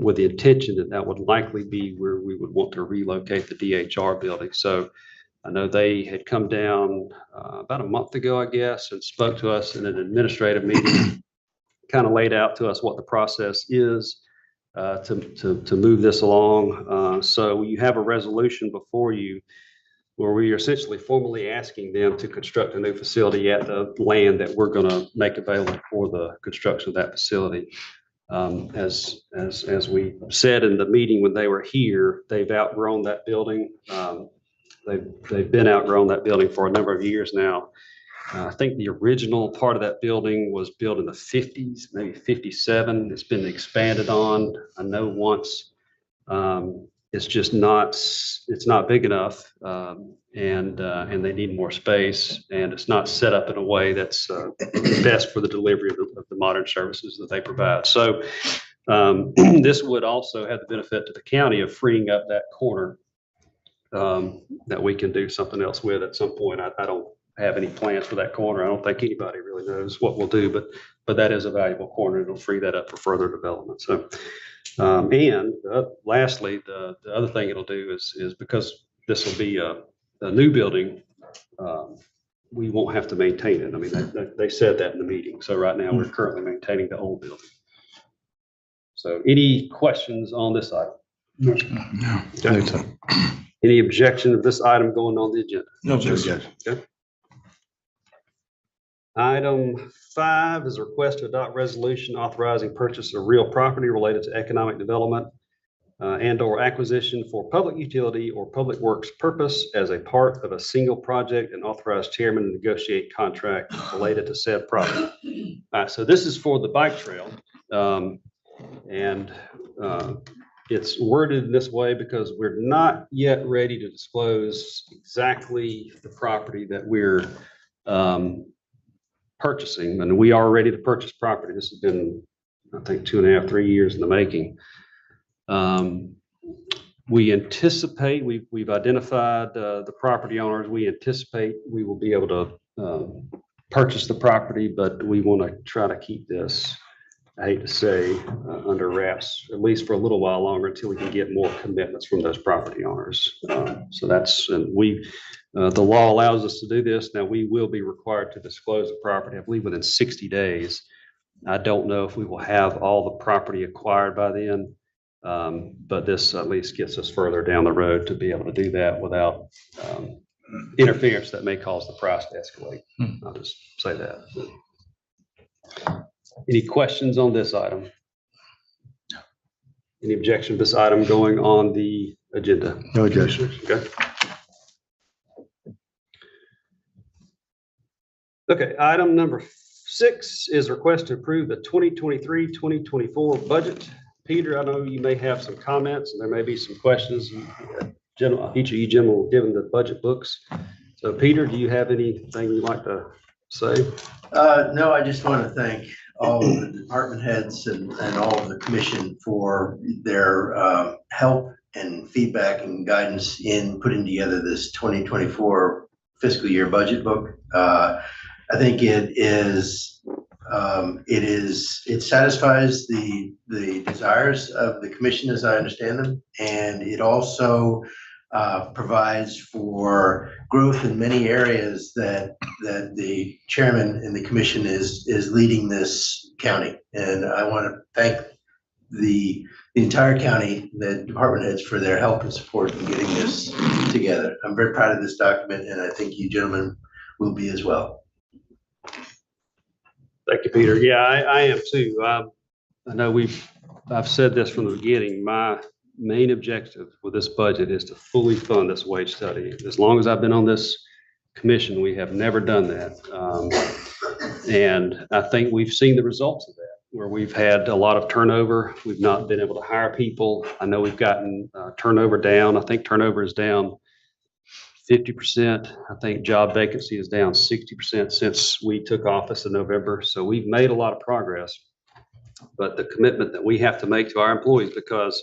with the intention that that would likely be where we would want to relocate the DHR building. So I know they had come down about a month ago, I guess, and spoke to us in an administrative meeting, kind of laid out to us what the process is to move this along. So you have a resolution before you where we are essentially formally asking them to construct a new facility at the land that we're going to make available for the construction of that facility. As we said in the meeting when they were here, they've outgrown that building. They've been outgrown that building for a number of years now. I think the original part of that building was built in the 50s, maybe 57. It's been expanded on. I know once. It's just not, it's not big enough, and they need more space, and it's not set up in a way that's best for the delivery of the modern services that they provide. So this would also have the benefit to the county of freeing up that corner that we can do something else with at some point. I don't have any plans for that corner. I don't think anybody really knows what we'll do, but that is a valuable corner. It'll free that up for further development. So. Lastly, the other thing it'll do is because this will be a new building, we won't have to maintain it. I mean, they said that in the meeting. So right now we're currently maintaining the old building. So any questions on this item? No. Okay. Any objection of this item going on the agenda? No objection. Okay. Item 5 is a request to adopt resolution authorizing purchase of real property related to economic development and or acquisition for public utility or public works purpose as a part of a single project, and authorize chairman to negotiate contract related to said property. So this is for the bike trail, and it's worded in this way because we're not yet ready to disclose exactly the property that we're purchasing, and we are ready to purchase property. This has been, I think, 2.5, 3 years in the making. We anticipate, we've identified the property owners. We anticipate we will be able to purchase the property, but we want to try to keep this, I hate to say, under wraps, at least for a little while longer, until we can get more commitments from those property owners. So that's, and the law allows us to do this. Now, we will be required to disclose the property, I believe, within 60 days. I don't know if we will have all the property acquired by then, but this at least gets us further down the road to be able to do that without interference that may cause the price to escalate. I'll just say that. Any questions on this item? Any objection to this item going on the agenda? No objection. Okay. Okay, item number 6 is request to approve the 2023-2024 budget. Peter, I know you may have some comments and there may be some questions. Each of you gentlemen will give them the budget books. So Peter, do you have anything you'd like to say? No, I just want to thank all of the department heads and all of the commission for their help and feedback and guidance in putting together this 2024 fiscal year budget book. I think it satisfies the desires of the commission as I understand them, and it also provides for growth in many areas that the chairman and the commission is leading this county. And I want to thank the entire county, the department heads, for their help and support in getting this together. I'm very proud of this document, and I think you gentlemen will be as well. Thank you, Peter. Yeah, I am too. I know I've said this from the beginning. My main objective with this budget is to fully fund this wage study. As long as I've been on this commission, we have never done that. And I think we've seen the results of that, where we've had a lot of turnover. We've not been able to hire people. I know we've gotten turnover down. I think turnover is down 50%. I think job vacancy is down 60% since we took office in November. So we've made a lot of progress, but the commitment that we have to make to our employees, because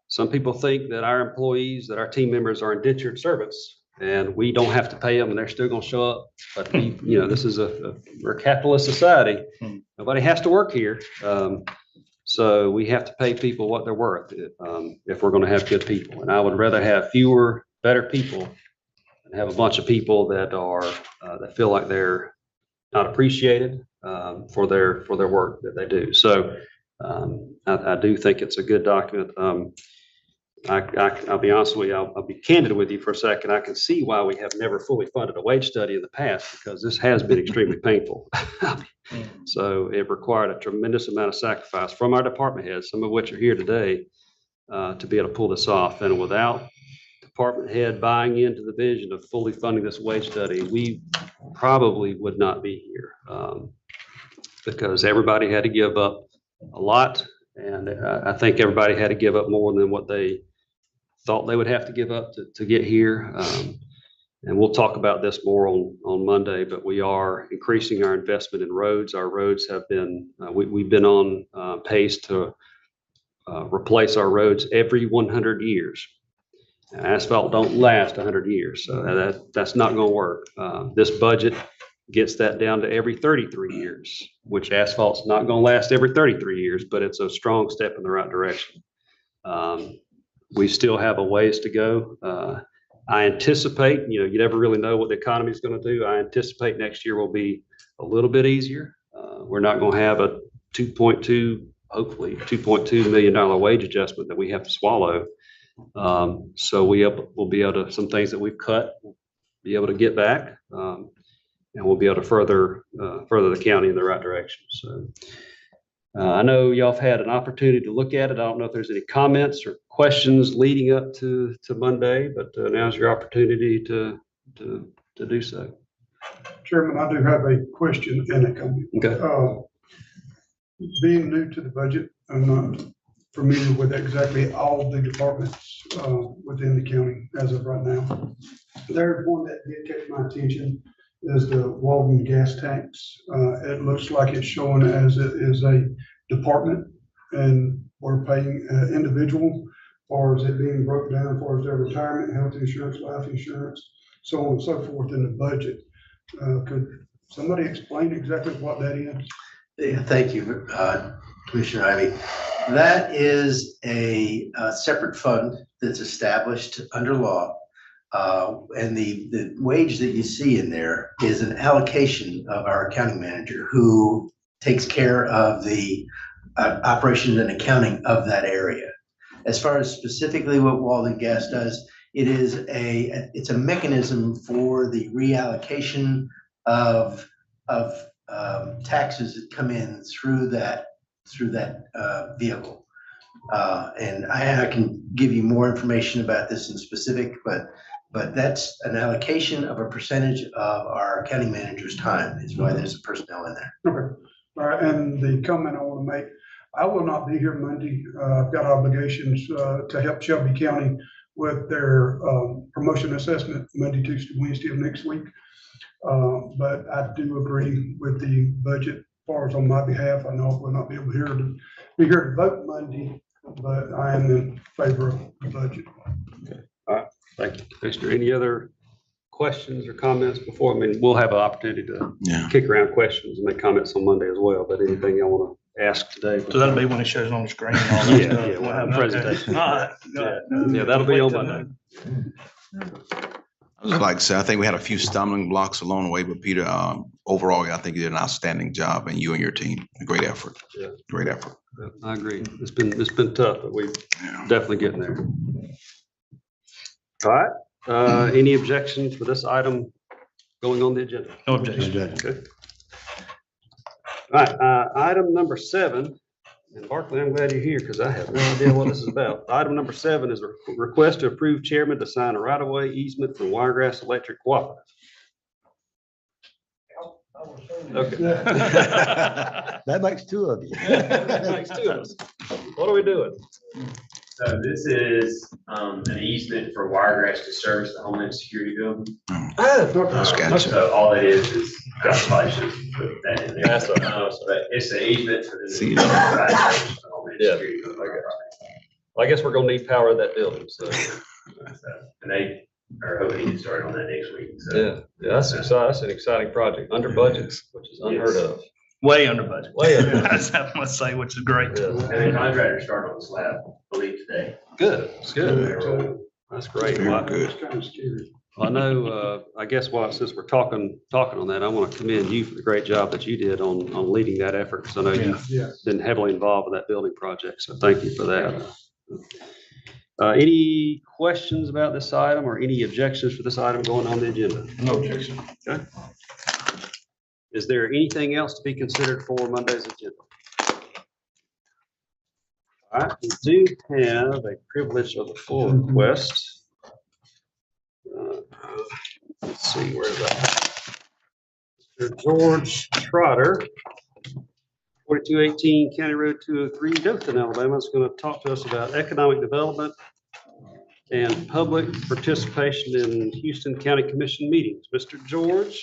some people think that our employees, that our team members are indentured servants and we don't have to pay them and they're still going to show up. But this is we're a capitalist society. Nobody has to work here. So we have to pay people what they're worth if we're going to have good people. And I would rather have fewer, better people and have a bunch of people that are that feel like they're not appreciated for their work that they do. So I do think it's a good document. I'll be honest with you. I'll be candid with you for a second. I can see why we have never fully funded a wage study in the past, because this has been extremely painful. So it required a tremendous amount of sacrifice from our department heads, some of which are here today, to be able to pull this off. And without department head buying into the vision of fully funding this wage study, we probably would not be here, because everybody had to give up a lot. And I think everybody had to give up more than what they thought they would have to give up to get here. And we'll talk about this more on Monday, but we are increasing our investment in roads. Our roads have been, we've been on pace to replace our roads every 100 years. Asphalt don't last 100 years, so that's not going to work. This budget gets that down to every 33 years, which asphalt's not going to last every 33 years, but it's a strong step in the right direction. We still have a ways to go. I anticipate, you never really know what the economy is going to do. I anticipate next year will be a little bit easier. We're not going to have a hopefully $2.2 million wage adjustment that we have to swallow. So we'll be able to, some things that we've cut, we'll be able to get back, and we'll be able to further the county in the right direction. So I know y'all have had an opportunity to look at it. I don't know if there's any comments or questions leading up to Monday, but now's your opportunity to do so. Chairman, I do have a question and a comment. Okay. Being new to the budget, I'm not familiar with exactly all the departments within the county as of right now. There's one that did catch my attention, is the Walden gas tanks. It looks like it's showing as it is a department and we're paying individual, or is it being broken down for their retirement, health insurance, life insurance, so on and so forth in the budget. Could somebody explain exactly what that is? Yeah, thank you, Commissioner Ivey. That is a separate fund that's established under law. And the wage that you see in there is an allocation of our accounting manager, who takes care of the operations and accounting of that area. As far as specifically what Walden Gas does, it's a mechanism for the reallocation of taxes that come in through that vehicle. And I can give you more information about this in specific, but that's an allocation of a percentage of our accounting manager's time is why there's a personnel in there. Okay. All right. And the comment I want to make, I will not be here Monday. I've got obligations to help Shelby County with their promotion assessment Monday, Tuesday, Wednesday of next week. But I do agree with the budget as far as on my behalf. I know we'll not be able to be here to vote Monday, but I am in favor of the budget. Okay. All right. Thank you, Commissioner. Any other questions or comments before? I mean, we'll have an opportunity to kick around questions and make comments on Monday as well, but anything I want to ask today? So that'll be when it shows on the screen. And all that stuff. Yeah, we'll have a presentation. All right. Yeah, that'll be on Monday. I was like to say, I think we had a few stumbling blocks along the way, but Peter, overall, I think you did an outstanding job, and you and your team, a great effort. Yeah. Great effort. Yeah, I agree. It's been tough, but we're definitely getting there. All right. Any objections for this item going on the agenda? No objection. Okay. All right. Item number 7. And Barkley, I'm glad you're here because I have no idea what this is about. Item number 7 is a request to approve chairman to sign a right-of-way easement for Wiregrass Electric Cooperative. Okay. That makes two of you. That makes 2 of us. What are we doing? So this is an easement for Wiregrass to service the Homeland Security building. Gotcha. So all that is I probably should put that in there. That's what- But it's an easement for the See. Homeland Yeah. Security building. Well, I guess we're gonna need power of that building, so. And they are hoping to get started on that next week. So Yeah, that's exciting. That's an exciting project, under budget, which is unheard of. Way under budget. Way under. That's how I must say, which is great. And the contractor started on the slab, I believe today. Good, it's good. That's great. Very Well, good. It's kind of scary. I know, I guess since we're talking on that, I want to commend you for the great job that you did on leading that effort. Because I know you've Yeah. been heavily involved with that building project, so thank you for that. Any questions about this item or any objections for this item going on the agenda? No objection. Is there anything else to be considered for Monday's agenda? All right, we do have a privilege of the floor request. Let's see, where is that? Mr. George Trotter, 4218 County Road 203, Dothan, Alabama, is going to talk to us about economic development and public participation in Houston County Commission meetings. Mr. George?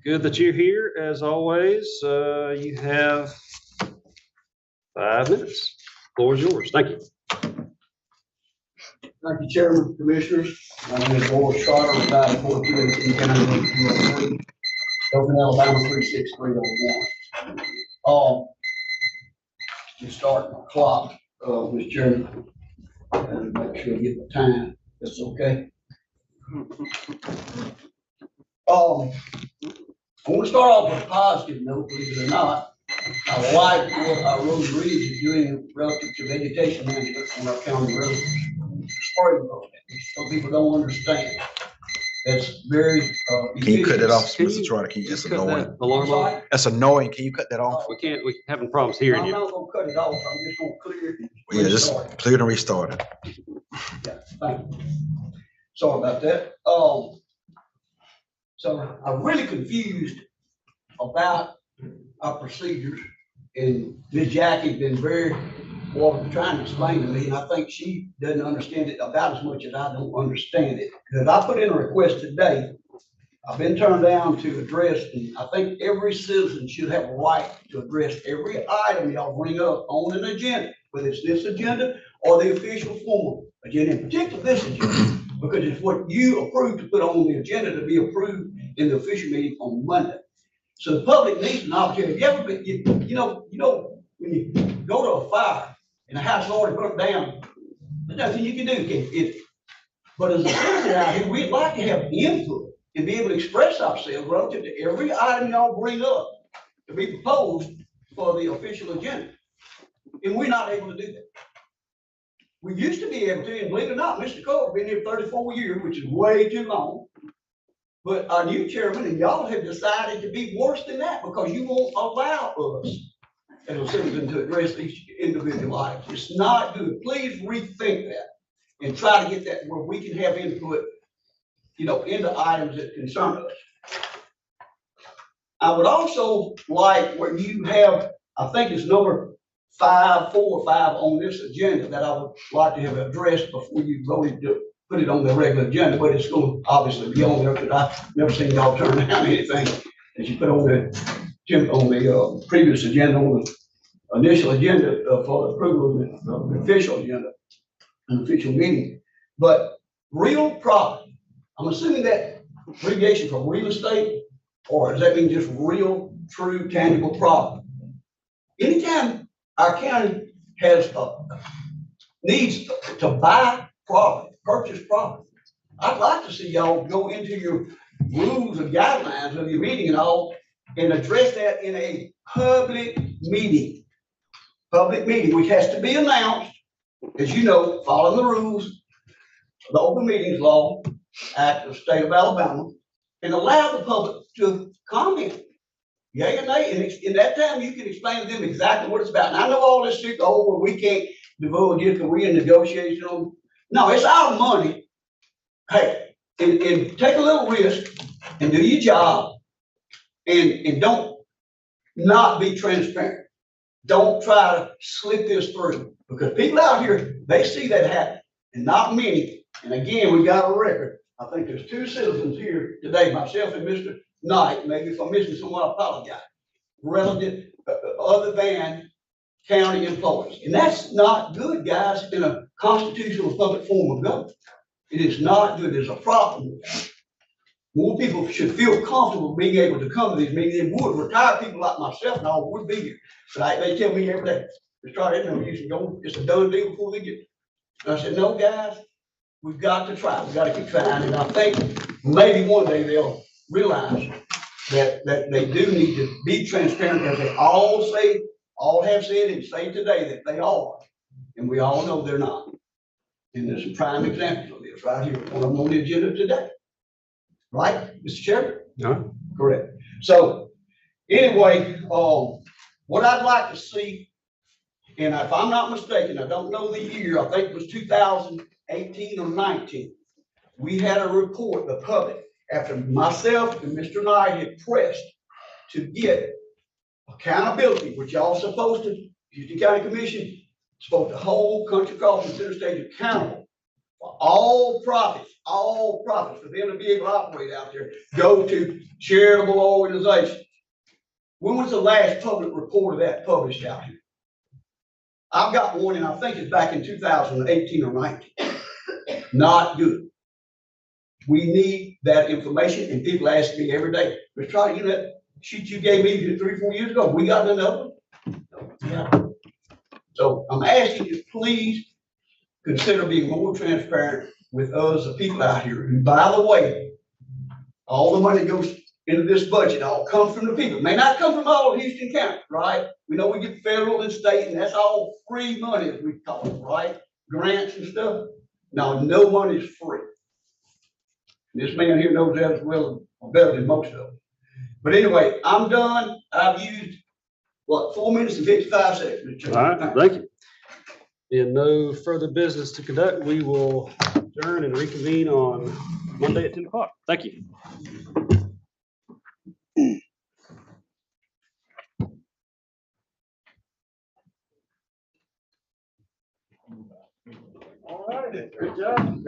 Good that you're here, as always. You have 5 minutes. Floor is yours. Thank you. Thank you, Chairman, Commissioners. My name is George Trotter, retired 4218 County Road 203, Dothan, Alabama 36301. To start my clock, Mr. Chairman, and make sure I get the time. That's okay. I want to start off with a positive note, believe it or not. I like what our road and bridge is doing relative to vegetation management on our county roads. Spraying program, some people don't understand. That's very, Can you cut that off, Can Mr. you- Trotter? Can you, that's Cut that annoying. alarm off. That's annoying. Can you cut that off? We can't, we're having problems hearing I'm you. not gonna cut it off, I'm just gonna clear it. and Yeah, just restart it. clear and restart it. Yeah, thank you. Sorry about that. So I'm really confused about our procedures, and Ms. Jackie's been very, trying to explain to me, and I think she doesn't understand it about as much as I don't understand it. Because I put in a request today, I've been turned down to address, and I think every citizen should have a right to address every item y'all bring up on an agenda, whether it's this agenda or the official form agenda, in particular this agenda, because it's what you approved to put on the agenda to be approved in the official meeting on Monday. So the public needs an opportunity. Have you ever been, you know, when you go to a fire and the house is already burnt down, there's nothing you can do. But as a citizen out here, we'd like to have input and be able to express ourselves relative to every item y'all bring up to be proposed for the official agenda. And we're not able to do that. We used to be able to, and believe it or not, Mr. Cole been here 34 years, which is way too long. But our new chairman and y'all have decided to be worse than that because you won't allow us as a citizen to address each individual items. It's not good. Please rethink that and try to get that where we can have input, into items that concern us. I would also like where you have, I think it's number 4 or 5 on this agenda that I would like to have addressed before you voted to put it on the regular agenda, but it's going to obviously be on there because I've never seen y'all turn down anything that you put on the previous agenda, on the initial agenda for the approval of the official agenda, an official meeting. But real property, I'm assuming that abbreviation for real estate, or does that mean just real, true, tangible property? Anytime our county has needs to buy property, purchase property, I'd like to see y'all go into your rules and guidelines of your meeting and all and address that in a public meeting. Public meeting, which has to be announced, as you know, following the rules, the Open Meetings Law Act of the State of Alabama, and allow the public to comment. Yea or nay, and in that time, you can explain to them exactly what it's about. And I know all this shit, where we can't divulge it because we're in negotiation on. No, it's our money. Hey, and take a little risk and do your job and don't not be transparent. Don't try to slip this through because people out here, they see that happen and not many. And again, we got a record. I think there's 2 citizens here today, myself and Mr. Knight. Maybe if I'm missing someone, I apologize. Relative, other than county employees. And that's not good, guys, in a constitutional public form of government. It is not good. There's a problem with that. more people should feel comfortable being able to come to these meetings than would. Retired people like myself and all would be here. But they tell me every day, Mr. Trotter, there's no use in going, it's a done deal before they get there. And I said, no, guys, we've got to try, we've got to keep trying, and I think maybe one day they'll realize that they do need to be transparent, as they all say, all have said and say today that they are, and we all know they're not. And there's some prime examples of this right here, one of them on the agenda today. Right, Mr. Chairman? No? Correct. So, anyway, what I'd like to see, and if I'm not mistaken, I don't know the year, I think it was 2018 or 19. We had a report, the public, after myself and Mr. Knight had pressed to get accountability, which y'all supposed to, Houston County Commission, supposed to hold Country Crossing Center Stage accountable for all profits, for them to be able to operate out there, go to charitable organizations. When was the last public report of that published out here? I've got one, and I think it's back in 2018 or 19. Not good. We need that information, and people ask me every day, Mr. Trotter, you know that sheet you gave me 3 or 4 years ago, we got another one? Yeah. So I'm asking you, please consider being more transparent with us, the people out here. And by the way, all the money goes into this budget, all comes from the people. It may not come from all of Houston County, right? We know we get federal and state, and that's all free money, as we call it, right? Grants and stuff. No money is free. This man here knows that as well, or better than most of them. But anyway, I'm done. I've used, 4 minutes and 55 seconds. Mr. All Chairman. right, thank you. Being no further business to conduct, we will adjourn and reconvene on Monday at 10 o'clock. Thank you. All right, good job.